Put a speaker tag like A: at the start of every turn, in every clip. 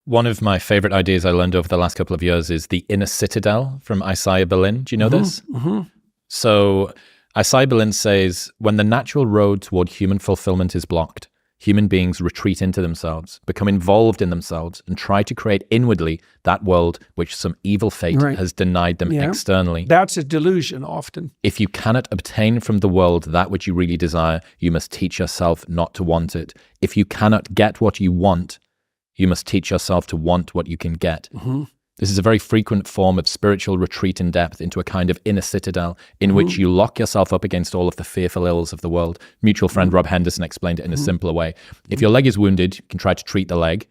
A: One of my favorite ideas I learned over the last couple of years is the inner citadel from Isaiah Berlin. Do you know this?
B: Mm-hmm.
A: So Isaiah Berlin says, when the natural road toward human fulfillment is blocked, human beings retreat into themselves, become involved in themselves, and try to create inwardly that world which some evil fate has denied them externally.
B: That's a delusion often.
A: If you cannot obtain from the world that which you really desire, you must teach yourself not to want it. If you cannot get what you want, you must teach yourself to want what you can get.
B: Mm-hmm.
A: This is a very frequent form of spiritual retreat in depth into a kind of inner citadel in which you lock yourself up against all of the fearful ills of the world. Mutual friend Rob Henderson explained it in a simpler way. If your leg is wounded, you can try to treat the leg.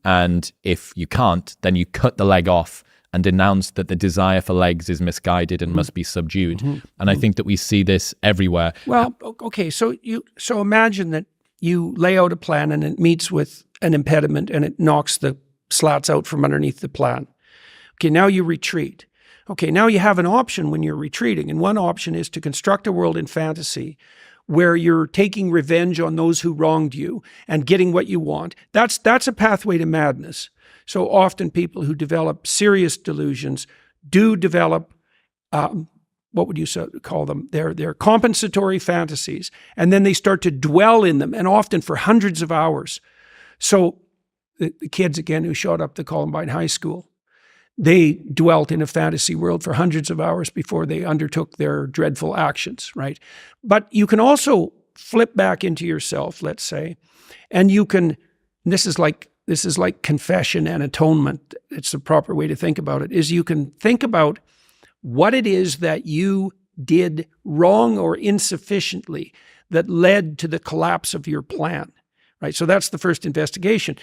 A: And if you can't, then you cut the leg off and denounce that the desire for legs is misguided and must be subdued. And I think that we see this everywhere.
B: Well, okay, so imagine that you lay out a plan and it meets with an impediment and it knocks the slats out from underneath the plan. Okay, now you retreat. Okay, now you have an option when you're retreating, and one option is to construct a world in fantasy where you're taking revenge on those who wronged you and getting what you want. That's a pathway to madness. So often people who develop serious delusions do develop, what would you call them? They're compensatory fantasies, and then they start to dwell in them, and often for hundreds of hours. So the kids, again, who shot up the Columbine High School, they dwelt in a fantasy world for hundreds of hours before they undertook their dreadful actions, right? But you can also flip back into yourself, let's say, and you can, this is like confession and atonement. It's the proper way to think about it, is you can think about what it is that you did wrong or insufficiently that led to the collapse of your plan, right? So that's the first investigation.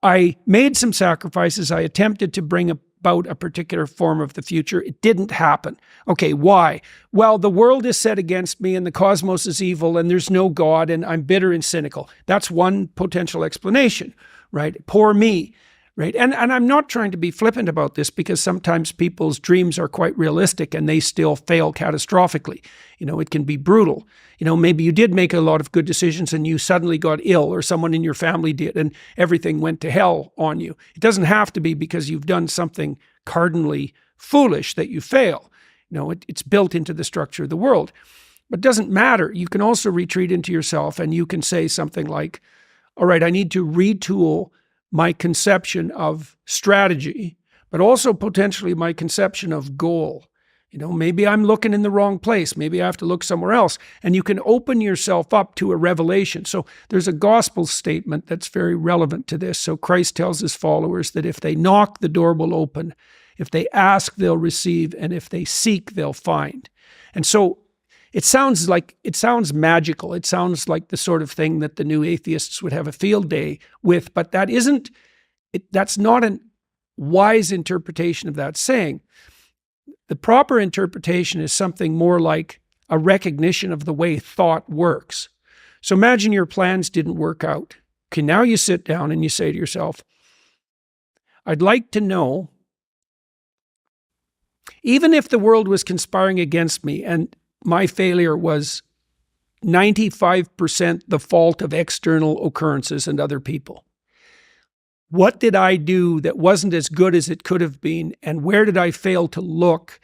B: I made some sacrifices. I attempted to bring about a particular form of the future. It didn't happen. Okay, why? Well, the world is set against me and the cosmos is evil and there's no God and I'm bitter and cynical. That's one potential explanation, right? Poor me, right? And I'm not trying to be flippant about this because sometimes people's dreams are quite realistic and they still fail catastrophically. You know, it can be brutal. You know, maybe you did make a lot of good decisions and you suddenly got ill or someone in your family did and everything went to hell on you. It doesn't have to be because you've done something cardinally foolish that you fail. You know, it's built into the structure of the world. But it doesn't matter. You can also retreat into yourself and you can say something like, all right, I need to retool my conception of strategy, but also potentially my conception of goal. You know, maybe I'm looking in the wrong place. Maybe I have to look somewhere else. And you can open yourself up to a revelation. So there's a gospel statement that's very relevant to this. So Christ tells his followers that if they knock, the door will open. If they ask, they'll receive. And if they seek, they'll find. And so it sounds magical. It sounds like the sort of thing that the new atheists would have a field day with, but that's not a wise interpretation of that saying. The proper interpretation is something more like a recognition of the way thought works. So imagine your plans didn't work out. Okay, now you sit down and you say to yourself, I'd like to know, even if the world was conspiring against me and my failure was 95% the fault of external occurrences and other people, what did I do that wasn't as good as it could have been? And where did I fail to look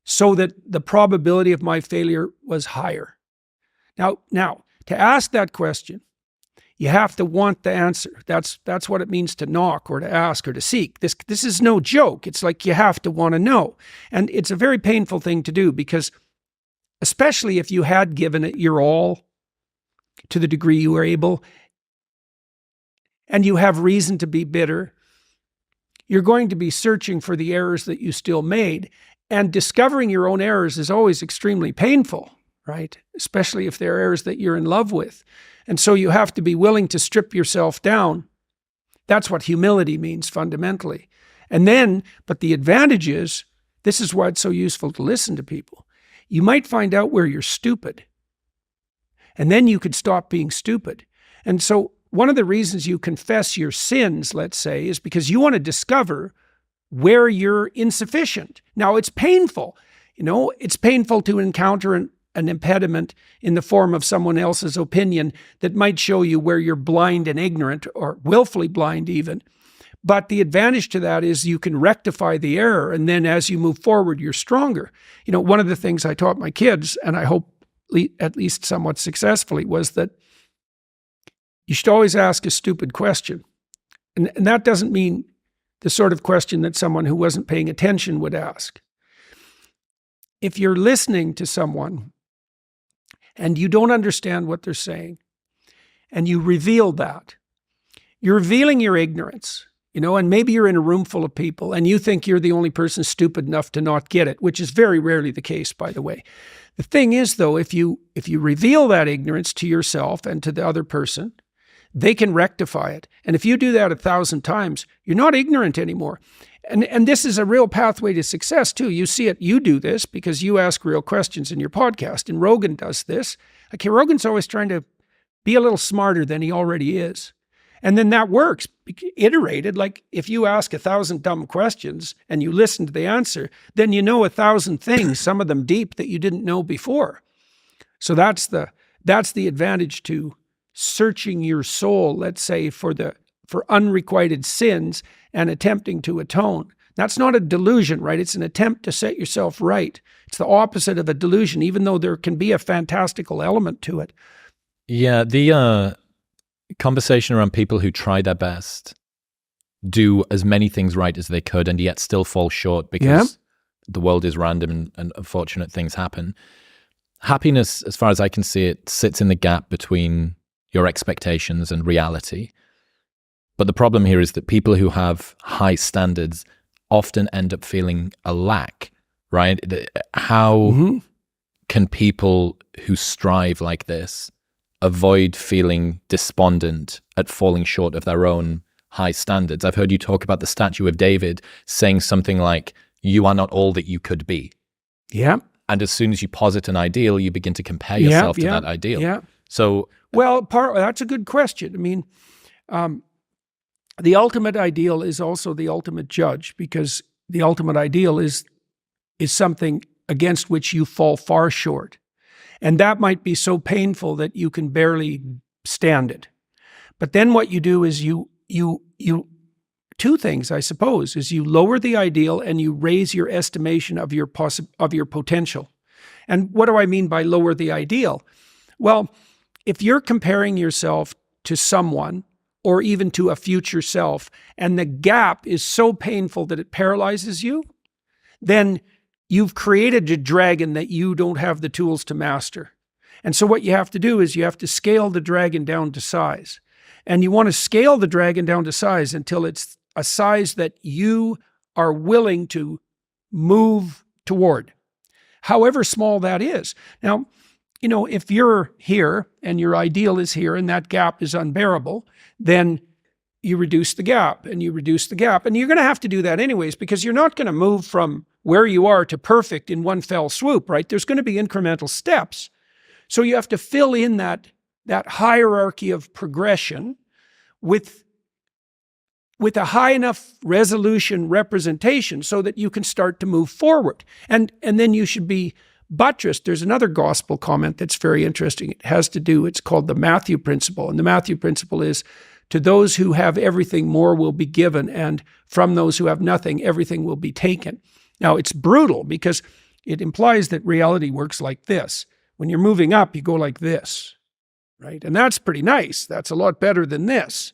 B: so that the probability of my failure was higher? Now, to ask that question, you have to want the answer. That's what it means to knock or to ask or to seek. This is no joke. It's like you have to want to know. And it's a very painful thing to do because especially if you had given it your all to the degree you were able, and you have reason to be bitter, you're going to be searching for the errors that you still made. And discovering your own errors is always extremely painful, right? Especially if they're errors that you're in love with. And so you have to be willing to strip yourself down. That's what humility means fundamentally. And then, but the advantage is, this is why it's so useful to listen to people. You might find out where you're stupid. And then you could stop being stupid. And so one of the reasons you confess your sins, let's say, is because you want to discover where you're insufficient. Now, it's painful. You know, it's painful to encounter an impediment in the form of someone else's opinion that might show you where you're blind and ignorant or willfully blind even. But the advantage to that is you can rectify the error. And then as you move forward, you're stronger. One of the things I taught my kids, and I hope at least somewhat successfully, was that you should always ask a stupid question. And that doesn't mean the sort of question that someone who wasn't paying attention would ask. If you're listening to someone and you don't understand what they're saying, and you reveal that, you're revealing your ignorance, and maybe you're in a room full of people and you think you're the only person stupid enough to not get it, which is very rarely the case, by the way. The thing is, though, if you reveal that ignorance to yourself and to the other person, they can rectify it. And if you do that 1,000 times, you're not ignorant anymore. And this is a real pathway to success, too. You see it, you do this because you ask real questions in your podcast. And Rogan does this. Okay, Rogan's always trying to be a little smarter than he already is. And then that works, iterated. Like if you ask 1,000 dumb questions and you listen to the answer, then you know 1,000 things, some of them deep, that you didn't know before. So that's the advantage to searching your soul, let's say, for unrequited sins and attempting to atone. That's not a delusion, right? It's an attempt to set yourself right. It's the opposite of a delusion, even though there can be a fantastical element to it.
A: Yeah, the conversation around people who try their best, do as many things right as they could, and yet still fall short because the world is random and unfortunate things happen. Happiness, as far as I can see it, sits in the gap between your expectations and reality. But the problem here is that people who have high standards often end up feeling a lack, right? How can people who strive like this avoid feeling despondent at falling short of their own high standards? I've heard you talk about the statue of David saying something like, "You are not all that you could be."
B: Yeah.
A: And as soon as you posit an ideal, you begin to compare yourself to that ideal.
B: Yeah.
A: So,
B: well, that's a good question. I mean, the ultimate ideal is also the ultimate judge, because the ultimate ideal is something against which you fall far short. And that might be so painful that you can barely stand it. But then what you do is you two things, I suppose, is you lower the ideal and you raise your estimation of your potential. And what do I mean by lower the ideal? Well, if you're comparing yourself to someone or even to a future self, and the gap is so painful that it paralyzes you, then you've created a dragon that you don't have the tools to master. And so what you have to do is you have to scale the dragon down to size. And you want to scale the dragon down to size until it's a size that you are willing to move toward, however small that is. Now, if you're here and your ideal is here and that gap is unbearable, then you reduce the gap and you reduce the gap. And you're going to have to do that anyways, because you're not going to move from where you are to perfect in one fell swoop, right? There's going to be incremental steps. So you have to fill in that hierarchy of progression with a high enough resolution representation so that you can start to move forward. And then you should be buttressed. There's another gospel comment that's very interesting. It has to do, it's called the Matthew principle. And the Matthew principle is, to those who have everything, more will be given. And from those who have nothing, everything will be taken. Now, it's brutal because it implies that reality works like this. When you're moving up, you go like this, right? And that's pretty nice. That's a lot better than this.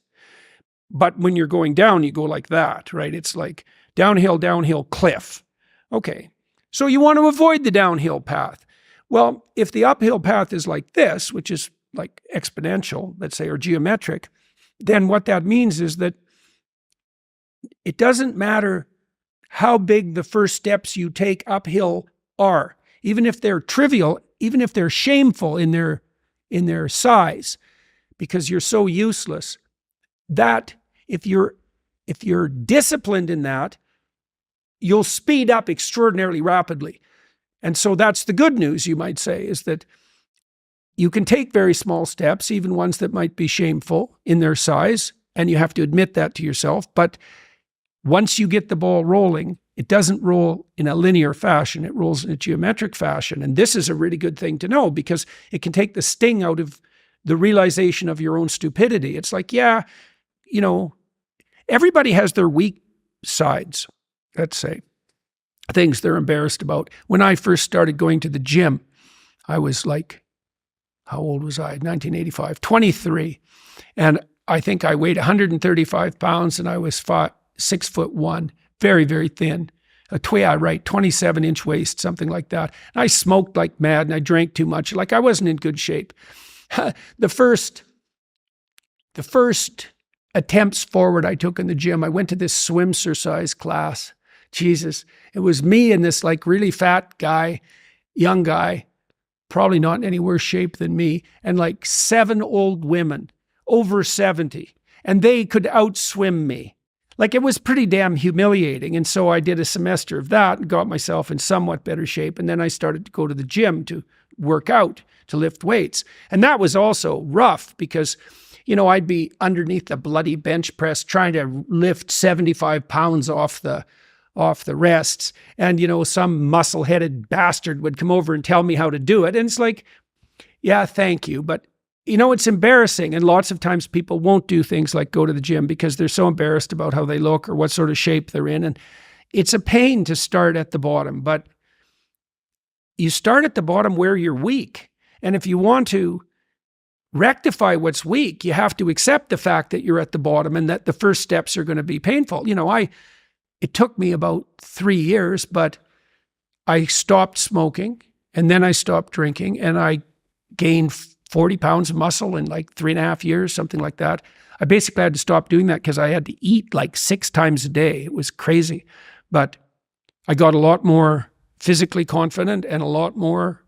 B: But when you're going down, you go like that, right? It's like downhill, cliff. Okay, so you want to avoid the downhill path. Well, if the uphill path is like this, which is like exponential, let's say, or geometric, then what that means is that it doesn't matter how big the first steps you take uphill are, even if they're trivial, even if they're shameful in their size, because you're so useless, that if you're disciplined in that, you'll speed up extraordinarily rapidly. And so that's the good news, you might say, is that you can take very small steps, even ones that might be shameful in their size, and you have to admit that to yourself. But once you get the ball rolling, it doesn't roll in a linear fashion, it rolls in a geometric fashion. And this is a really good thing to know, because it can take the sting out of the realization of your own stupidity. It's like, everybody has their weak sides, let's say, things they're embarrassed about. When I first started going to the gym, I was like, how old was I? 1985, 23. And I think I weighed 135 pounds and I was 6'1", very, very thin. A 27-inch waist, something like that. And I smoked like mad and I drank too much. Like I wasn't in good shape. The first attempts forward I took in the gym, I went to this swimsercise class. Jesus, it was me and this like really fat guy, young guy, probably not in any worse shape than me, and like 7 old women over 70, and they could outswim me. Like it was pretty damn humiliating. And so I did a semester of that and got myself in somewhat better shape. And then I started to go to the gym to work out, to lift weights. And that was also rough because, you know, I'd be underneath the bloody bench press trying to lift 75 pounds off the rests. And, you know, some muscle-headed bastard would come over and tell me how to do it. And it's like, yeah, thank you. But, you know, it's embarrassing. And lots of times people won't do things like go to the gym because they're so embarrassed about how they look or what sort of shape they're in. And it's a pain to start at the bottom. But you start at the bottom where you're weak. And if you want to rectify what's weak, you have to accept the fact that you're at the bottom and that the first steps are going to be painful. You know, it took me about 3 years, but I stopped smoking and then I stopped drinking and I gained 40 pounds of muscle in like 3.5 years, something like that. I basically had to stop doing that because I had to eat like 6 times a day. It was crazy. But I got a lot more physically confident and a lot more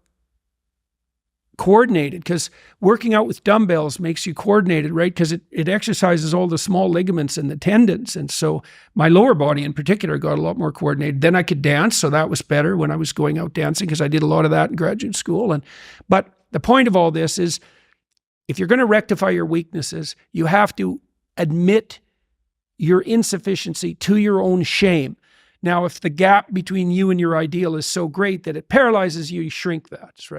B: coordinated, because working out with dumbbells makes you coordinated, right? Because it exercises all the small ligaments and the tendons. And so my lower body in particular got a lot more coordinated. Then I could dance, so that was better when I was going out dancing, because I did a lot of that in graduate school. But the point of all this is, if you're going to rectify your weaknesses, you have to admit your insufficiency to your own shame. Now, if the gap between you and your ideal is so great that it paralyzes you, you shrink that, right?